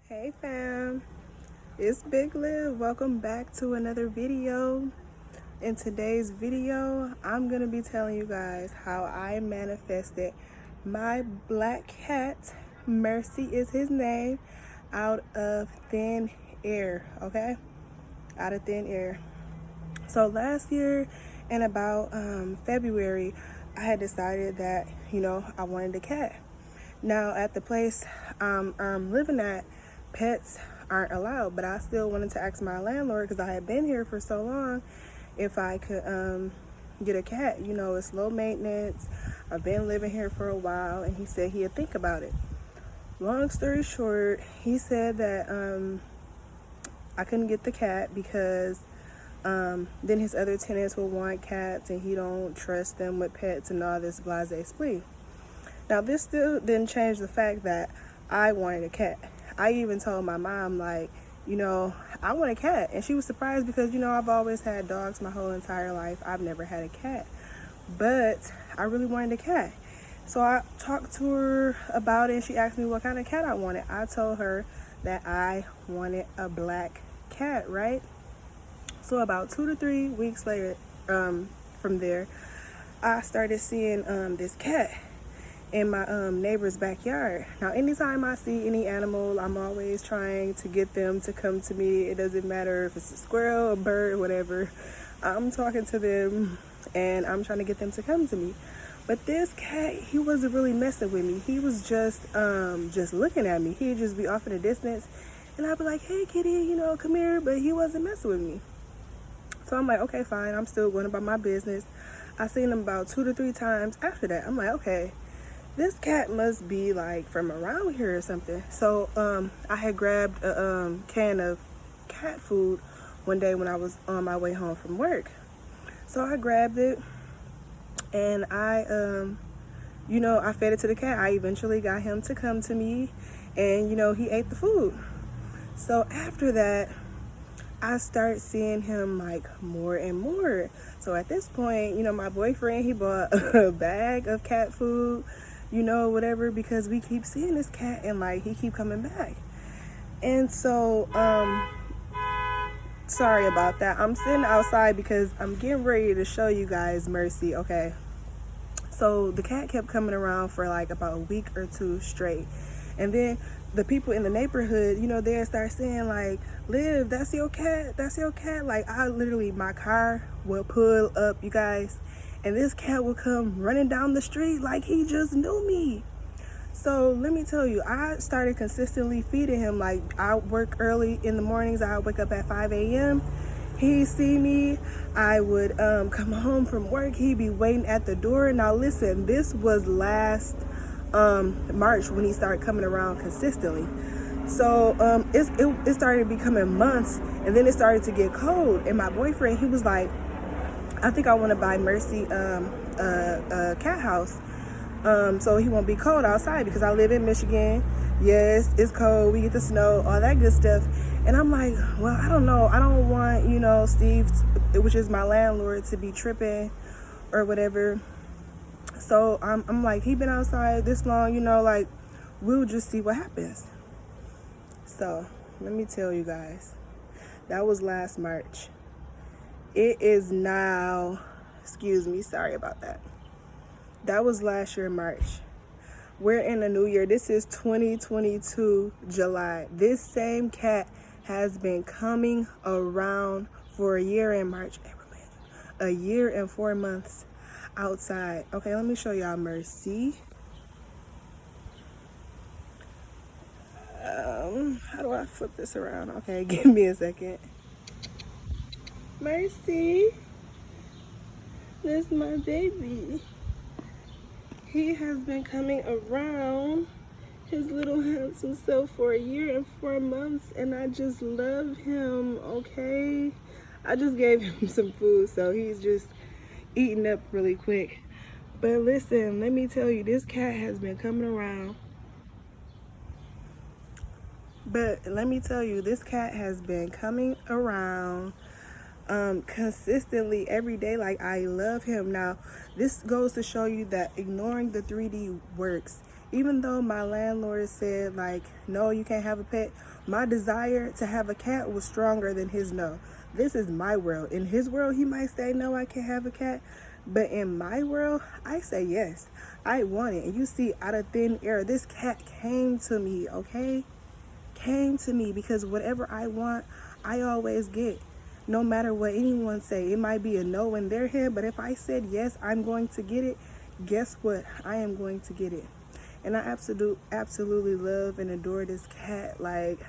Hey fam, it's Big Liv. Welcome back to another video. In today's video, I'm gonna be telling you guys how I manifested my black cat, Mercy is his name, out of thin air, okay? Out of thin air. So last year in about February, I had decided that, I wanted a cat. Now at the place I'm living at, pets aren't allowed, but I still wanted to ask my landlord, because I had been here for so long, if I could get a cat. It's low maintenance. I've been living here for a while, and he said he'd think about it. Long story short, he said that I couldn't get the cat because then his other tenants will want cats, and he don't trust them with pets and all this blase splee. Now, this still didn't change the fact that I wanted a cat. I even told my mom, I want a cat. And she was surprised because, I've always had dogs my whole entire life. I've never had a cat. But I really wanted a cat. So I talked to her about it, and she asked me what kind of cat I wanted. I told her that I wanted a black cat, right? So about 2 to 3 weeks later, from there, I started seeing this cat in my neighbor's backyard. Now, anytime I see any animal, I'm always trying to get them to come to me. It doesn't matter if it's a squirrel, a bird, whatever. I'm talking to them, and I'm trying to get them to come to me. But this cat, he wasn't really messing with me. He was just looking at me. He'd just be off in the distance, and I'd be like, "Hey, kitty, come here." But he wasn't messing with me. So I'm like, okay, fine. I'm still going about my business. I seen him about 2 to 3 times after that. I'm like, okay, this cat must be from around here or something. So I had grabbed a can of cat food one day when I was on my way home from work. So I grabbed it, and I fed it to the cat. I eventually got him to come to me, and he ate the food. So after that, I start seeing him more and more. So at this point, my boyfriend, he bought a bag of cat food, whatever, because we keep seeing this cat, and he keep coming back. And so sorry about that. I'm sitting outside because I'm getting ready to show you guys Mercy. Okay, so the cat kept coming around for about a week or two straight, and then the people in the neighborhood, they start saying "Liv, that's your cat, that's your cat." I literally, my car will pull up, you guys, and this cat will come running down the street like he just knew me. So let me tell you, I started consistently feeding him. I work early in the mornings. I wake up at 5 a.m. He'd see me. I would come home from work. He'd be waiting at the door. Now listen, this was last March when he started coming around consistently. So it started becoming months, and then it started to get cold. And my boyfriend, he was like, I think I want to buy Mercy a cat house, so he won't be cold outside, because I live in Michigan. Yes, it's cold. We get the snow, all that good stuff. And I'm like, well, I don't know. I don't want, Steve, which is my landlord, to be tripping or whatever. So I'm like, he been outside this long, we'll just see what happens. So let me tell you guys, that was last March. It is now, excuse me, sorry about that. That was last year, March. We're in a new year. This is 2022, July. This same cat has been coming around for a year in March, April, May, a year and 4 months outside. Okay, let me show y'all Mercy. How do I flip this around? Okay, give me a second. Mercy, this is my baby. He has been coming around his little handsome self for a year and 4 months, and I just love him, okay? I just gave him some food, so he's just eating up really quick. But listen, let me tell you, this cat has been coming around. consistently every day. Like, I love him. Now, this goes to show you that ignoring the 3D works. Even though my landlord said, like, no, you can't have a pet, my desire to have a cat was stronger than his no. This is my world. In his world, he might say, no, I can't have a cat. But in my world, I say yes. I want it. And you see, out of thin air, this cat came to me, okay? Came to me, because whatever I want, I always get. No matter what anyone say, it might be a no in their head, but if I said yes, I'm going to get it, guess what? I am going to get it. And I absolutely love and adore this cat. Like,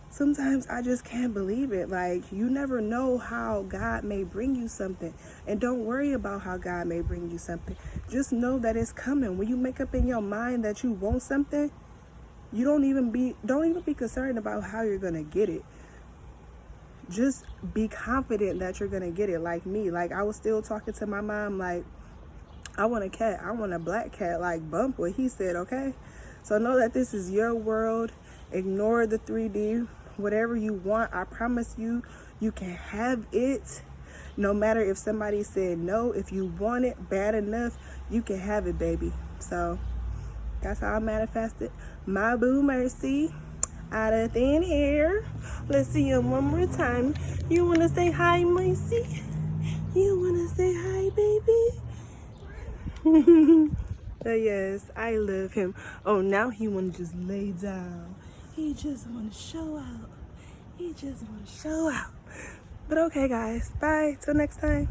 sometimes I just can't believe it. Like, you never know how God may bring you something. And don't worry about how God may bring you something. Just know that it's coming. When you make up in your mind that you want something, you don't even be concerned about how you're gonna get it. Just be confident that you're gonna get it. Like me, like, I was still talking to my mom, like, I want a cat. I want a black cat, like bump what he said, okay? So know that this is your world. Ignore the 3D. Whatever you want, I promise you, you can have it. No matter if somebody said no, if you want it bad enough, you can have it, baby. So that's how I manifested my boo Mercy out of thin air. Let's see him one more time. You want to say hi, Mercy? You want to say hi, baby? But yes, I love him. Oh, now he want to just lay down. He just want to show out. He just want to show out. But okay, guys. Bye. Till next time.